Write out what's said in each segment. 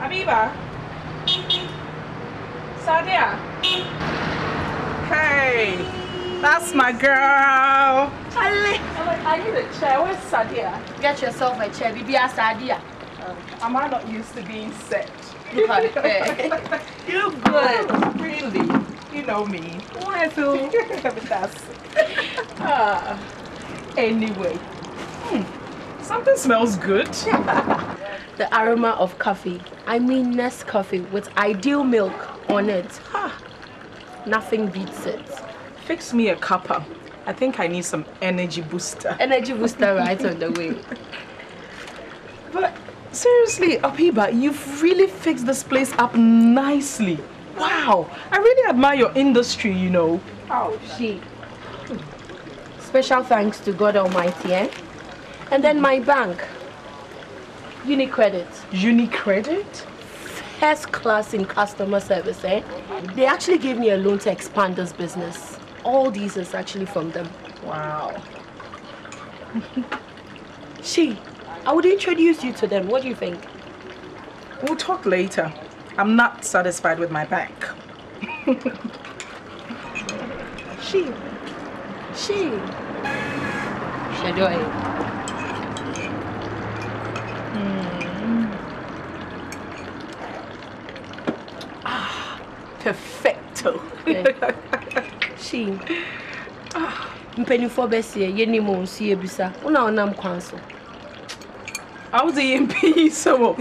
Abiba. Sadia. Hey, that's my girl. I need a chair. Where's Sadia? Get yourself a chair, Bibi Sadia. Am I not used to being set? You good. Really? You know me. Why, Phil? Anyway. Something smells good. The aroma of coffee. I mean Nescafe with ideal milk on it. Nothing beats it. Fix me a cuppa. I think I need some energy booster. Energy booster right on the way. But seriously, Abiba, you've really fixed this place up nicely. Wow, I really admire your industry, you know. Oh, she. Special thanks to God Almighty, eh? And then my bank. Unicredit. Unicredit? First class in customer service, eh? They actually gave me a loan to expand this business. All these is actually from them. Wow. I would introduce you to them. What do you think? We'll talk later. I'm not satisfied with my bank. Shadow. Perfecto. Mpeni for Bessie, Yenny Moon, see a bisa. Una nam council. I was the MP, so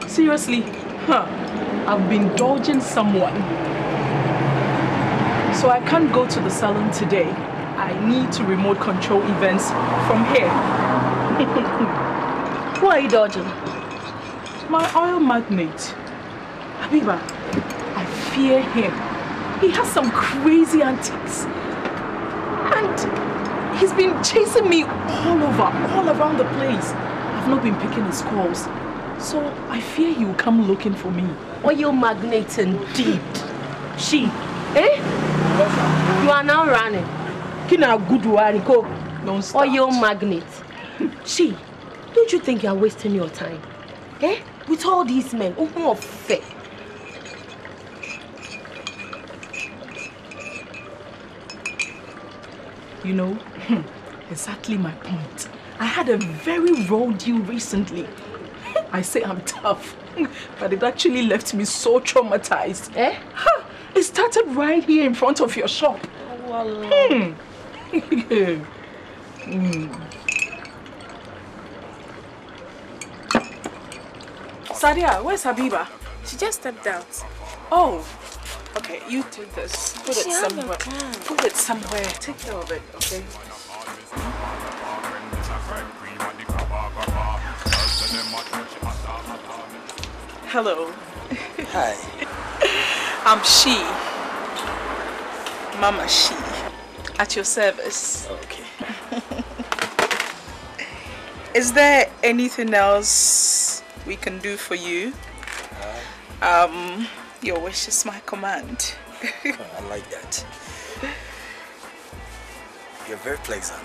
seriously, I've been dodging someone. So I can't go to the salon today. I need to remote control events from here. Who are you dodging? My oil magnate. Abiba, I fear him. He has some crazy antics. And he's been chasing me all around the place. I've not been picking his calls. So I fear he will come looking for me. Oil magnate indeed. You are now running. Kina good one, go. Don't start. Oil magnate. Don't you think you are wasting your time? With all these men, who are fair. You know, exactly my point. I had a very raw deal recently. I say I'm tough, but it actually left me so traumatized. It started right here in front of your shop. Sadia, where's Abiba? She just stepped out. Oh, okay, you take this. Put it somewhere. Put it somewhere. Take care of it, okay? Hello. Hi. I'm She. Mama She. At your service. Okay. Is there anything else we can do for you? Your wish is my command. I like that. You're very pleasant.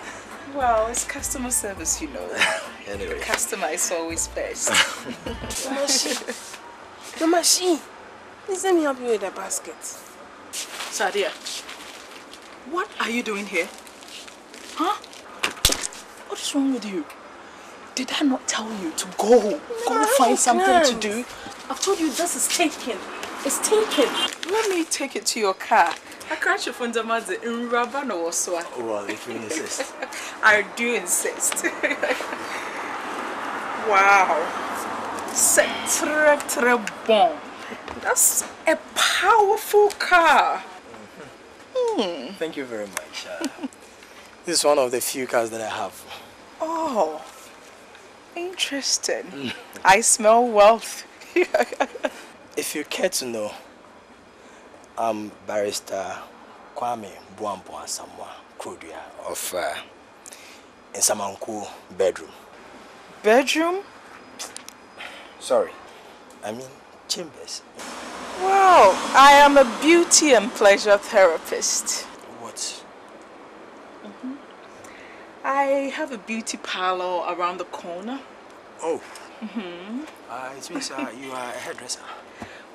Well, it's customer service, you know. Anyway. The customer is always best. Mama, please let me help you with the basket. Sadia, what are you doing here? Huh? What is wrong with you? Did I not tell you to go? Go find something to do? I've told you this is taken. It's taken. Let me take it to your car. I can't you find the mother in Ravana or so. Well, if you insist. I do insist. Wow. C'est très bon. That's a powerful car. Thank you very much. This is one of the few cars that I have. Oh, interesting. I smell wealth. If you care to know, I'm Barrister Kwame Buambo Asamoah Krodia of Nsamanku bedroom. Bedroom? Sorry, I mean chambers. Wow, I am a beauty and pleasure therapist. What? I have a beauty parlor around the corner. Oh. It means you are a hairdresser.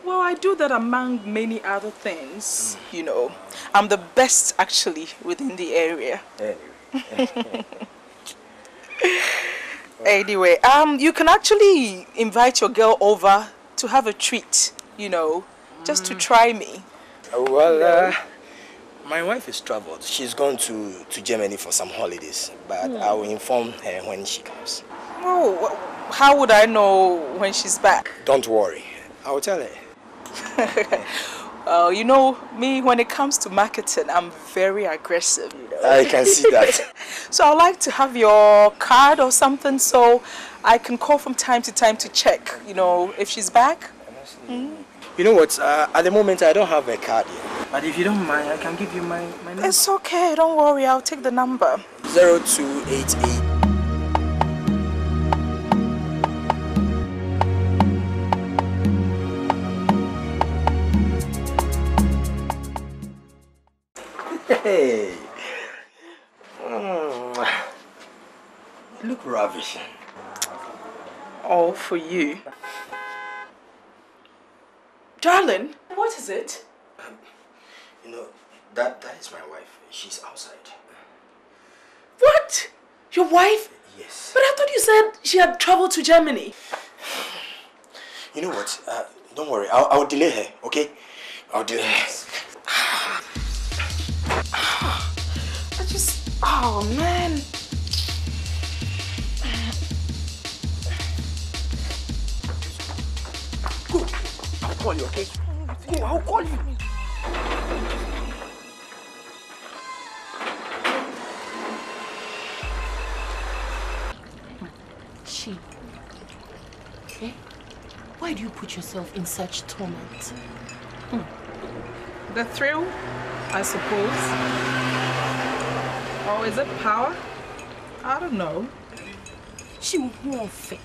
Well, I do that among many other things, you know. I'm the best, actually, within the area. Anyway, you can actually invite your girl over to have a treat, you know, just to try me. Well, my wife is traveled. She's gone to Germany for some holidays, but I will inform her when she comes. Oh, how would I know when she's back? Don't worry. I will tell her. Well, you know, me, when it comes to marketing, I'm very aggressive, you know. I can see that. So I'd like to have your card or something so I can call from time to time to check, you know, if she's back. You know what? At the moment, I don't have a card yet. But if you don't mind, I can give you my number. It's okay. Don't worry. I'll take the number. 0288. Hey. Look ravishing. All for you. Darling, what is it? You know, that is my wife. She's outside. What? Your wife? Yes. But I thought you said she had traveled to Germany. You know what? Don't worry. I'll delay her, okay? I'll delay her. Oh, man. Go. I'll call you, okay? Go, I'll call you. She. Okay? Why do you put yourself in such torment? The thrill, I suppose. Or is it power? I don't know. She won't fit.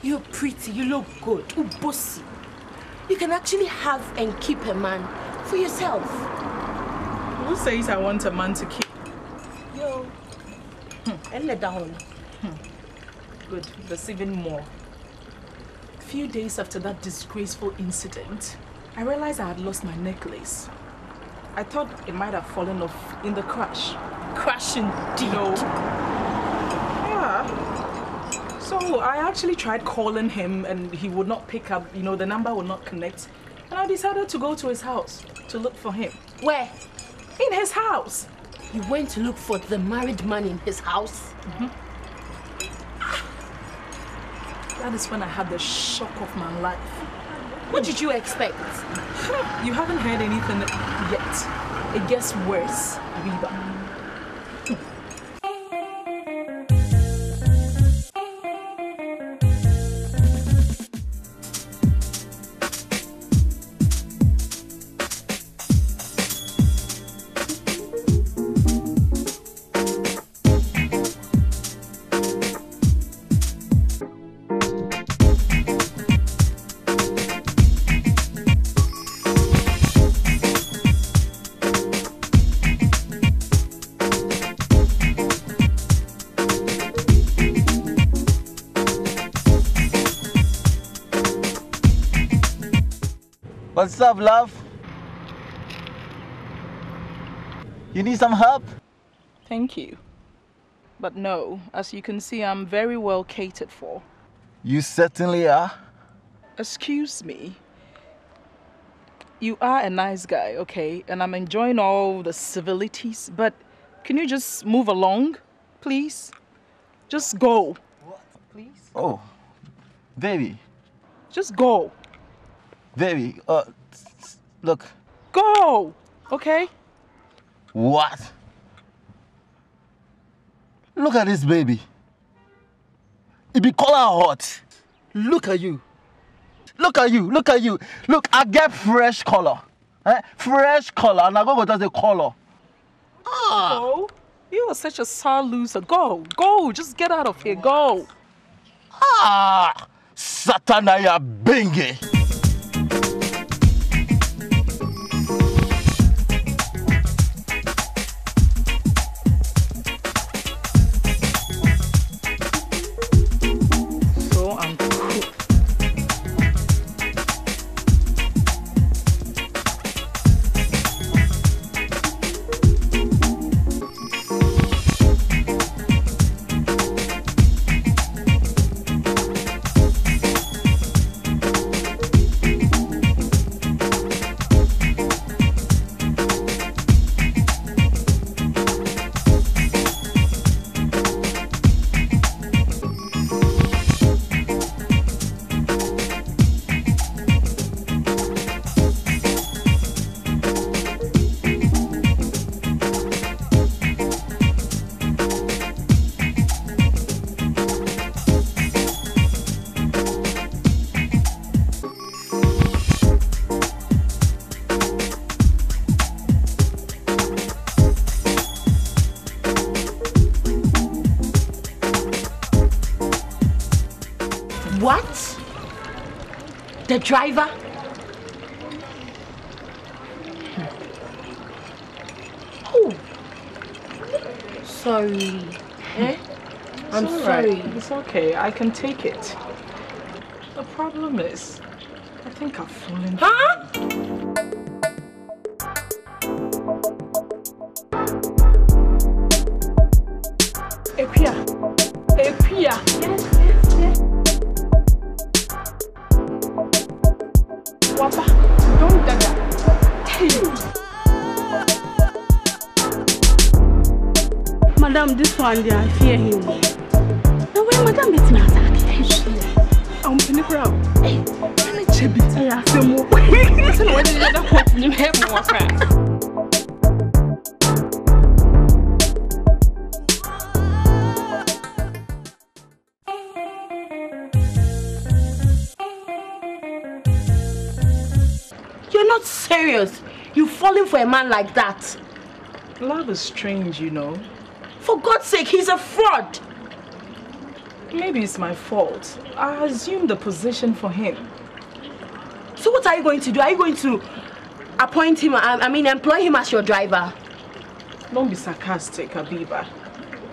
You're pretty, you look good, you bossy. You can actually have and keep a man for yourself. Who says I want a man to keep? Yo. And let down. Good, there's even more. A few days after that disgraceful incident, I realized I had lost my necklace. I thought it might have fallen off in the crash. Crash indeed. No. Yeah. So I actually tried calling him and he would not pick up, you know, the number would not connect. And I decided to go to his house to look for him. Where? In his house. You went to look for the married man in his house? That is when I had the shock of my life. What did you expect? You haven't heard anything yet. It gets worse, Abiba. What's up, love? You need some help? Thank you. But no, as you can see, I'm very well catered for. You certainly are. Excuse me. You are a nice guy, okay? And I'm enjoying all the civilities, but can you just move along, please? Just go. What? Please? Oh, baby. Just go. Baby, look. Go, okay? What? Look at this baby. It be color hot. Look at you. Look at you. Look at you. Look, I get fresh color. Fresh color. And I go with the color. Go. You are such a sour loser. Go. Go. Just get out of here. Go. Satanaya bingy. What? The driver? Oh. Sorry. Eh? I'm sorry. It's okay. I can take it. The problem is, I think I've fallen. Huh? Epia. Epia. Yes. Wapa, don't dada. Hey. Madam, this one there, I fear him. No way, madam, it's not attack. I'm in the crowd. Hey, let me check it. yeah, so more. Listen, what did you do? What did you have more friends? You're not serious. You're falling for a man like that. Love is strange, you know. For God's sake, he's a fraud. Maybe it's my fault. I assumed the position for him. So what are you going to do? Are you going to appoint him, employ him as your driver? Don't be sarcastic, Abiba.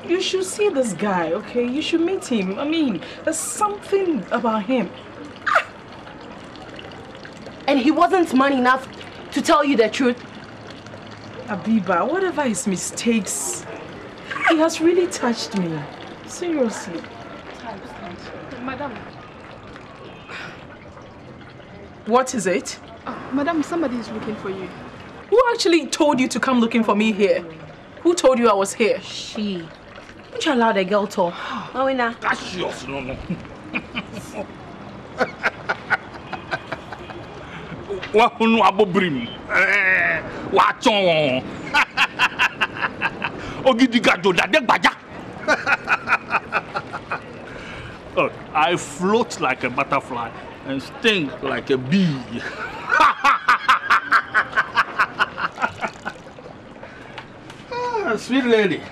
You should see this guy, okay? You should meet him. There's something about him. And he wasn't man enough to tell you the truth? Abiba, whatever his mistakes, he has really touched me. Seriously. Madam. What is it? Madam, somebody is looking for you. Who actually told you to come looking for me here? Who told you I was here? She. Don't you allow the girl talk? Oh, now. That's yours, no. Wahunu abobrim. Wachon. Ogidiga joda de gbaja. Look, I float like a butterfly and sting like a bee. Sweet lady.